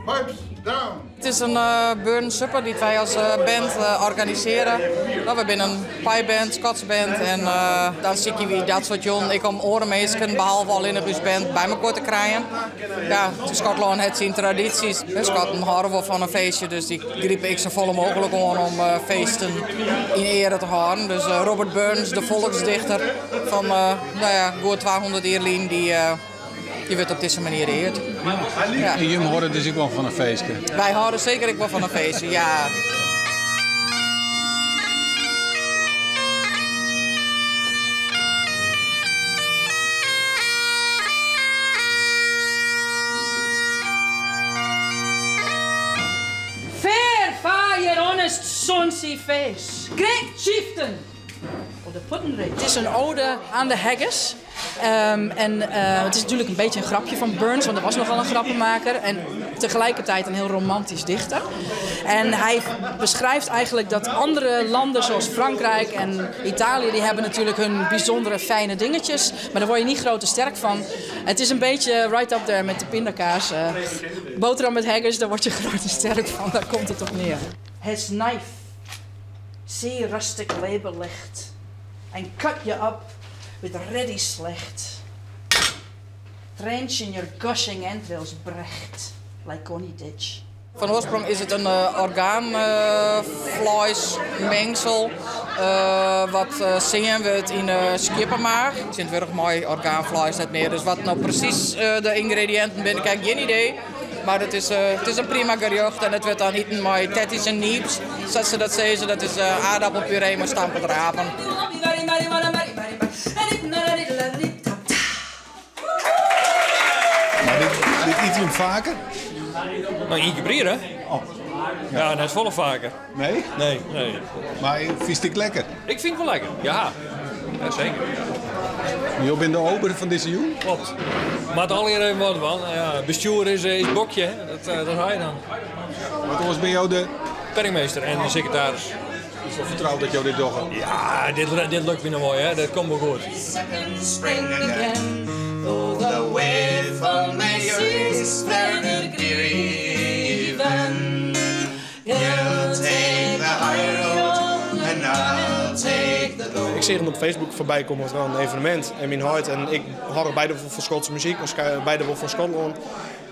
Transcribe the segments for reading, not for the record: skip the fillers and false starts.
Pipes down. Het is een Burn Supper die wij als band organiseren. Nou, we zijn een pieband, Scotsband en dan zie je wie dat soort jongen. Ik om orenmeesken, behalve al in de band bij elkaar te krijgen. Ja, Schotland heeft zijn tradities. Schotten houden wel van een feestje, dus die griepen ik zo vol mogelijk aan om feesten in ere te houden. Dus Robert Burns, de volksdichter van goed 200 jaar die wordt op deze manier eerd. Ja. En jullie horen dus ook wel van een feestje? Wij houden zeker ook wel van een feestje, ja. Fair fire honest sonsy face. Great chieftain. Oh, de puttenreed. Het is een ode aan de haggis. Het is natuurlijk een beetje een grapje van Burns, want er was nogal een grappenmaker. En tegelijkertijd een heel romantisch dichter. En hij beschrijft eigenlijk dat andere landen zoals Frankrijk en Italië, die hebben natuurlijk hun bijzondere fijne dingetjes. Maar daar word je niet groot en sterk van. Het is een beetje right up there met de pindakaas. Boterham met haggis, daar word je groot en sterk van. Daar komt het op neer. His knife, zeer rustic labor licht. And cut you up with ready slecht. Trench in your gushing entrails brecht, like Connie Ditch. Van oorsprong is het een orgaanvleesmengsel wat zien we het in schippenmaag. Het is een erg mooi orgaanvlees net meer. Dus wat nou precies de ingrediënten ben, ik heb geen idee. Maar het is een prima gerecht en het wordt dan eten met tetties en nieps. Zoals ze dat zeggen, dat is aardappelpuree met stampedrapen. Maar dit eet je hem vaker? Nou, één keer per uur, hè? Oh. Ja, dat is volle vaker. Nee? Nee. Maar vind je het lekker? Ik vind het wel lekker, ja. Ja, zeker. Je bent de ober van deze jongen? Klopt. Maar het al hier even wat van. Ja, bestuur is bokje, hè. Dat ga je dan. Wat was bij jou de... Penningmeester en de secretaris. Is wel vertrouwd dat jou dit doggen? Ja, dit lukt me nog mooi, hè. Dat komt wel goed. Spring again, though the wayful may cease very grieving. You'll take the high road and I'll take the low. Ik zie hem op Facebook voorbij komen voor een evenement in mijn hart. En ik hou beide van Schotse muziek, beide wel van Schotland.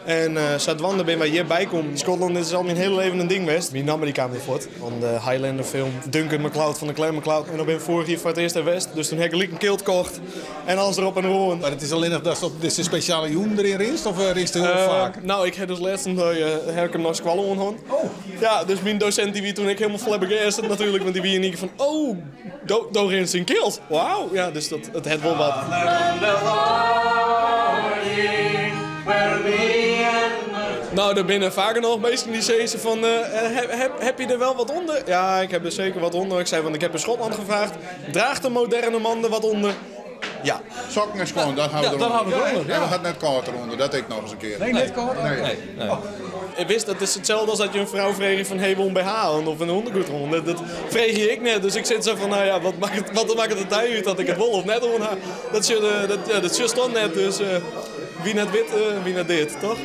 En zat wandelen ben wij hierbij komen. Schotland is al mijn hele leven een ding geweest. Mijn naam die kwam weer voort. Van de Highlander film Duncan MacLeod van de Claire MacLeod. En dan ben ik vorig jaar voor het eerst in West. Dus toen heb ik een kilt gekocht. En alles erop en erop. Maar het is alleen nog dat dit een speciale joen erin rinst? Of rinst het heel vaak? Nou, ik heb dus laatst heb ik nog squallen onhand. Oh. Ja, dus mijn docent die wie toen ik helemaal flabbergasted natuurlijk. Want die wie in ieder van, oh, daar rinst een kilt. Wauw. Ja, dus het heeft wel wat. Nou, er binnen vaker nog mensen die zeggen van, heb je er wel wat onder? Ja, ik heb er zeker wat onder. Ik zei, want ik heb in Schotland gevraagd, draagt een moderne man er wat onder? Ja. Sokken is gewoon, dat houden we dat eronder. onder. Ja, dat gaat net koud eronder, dat ik nog eens een keer. Nee, net koud? Nee. Ik wist, dat is hetzelfde als dat je een vrouw vreeg van, hey, wil een BH aan of een ondergoed onder. Dat vreeg je ik net, dus ik zit zo van, nou ja, wat maakt het uit dat ik het wil of net onder haar? Dat just dan net, dus wie net wit, wie net dit, toch?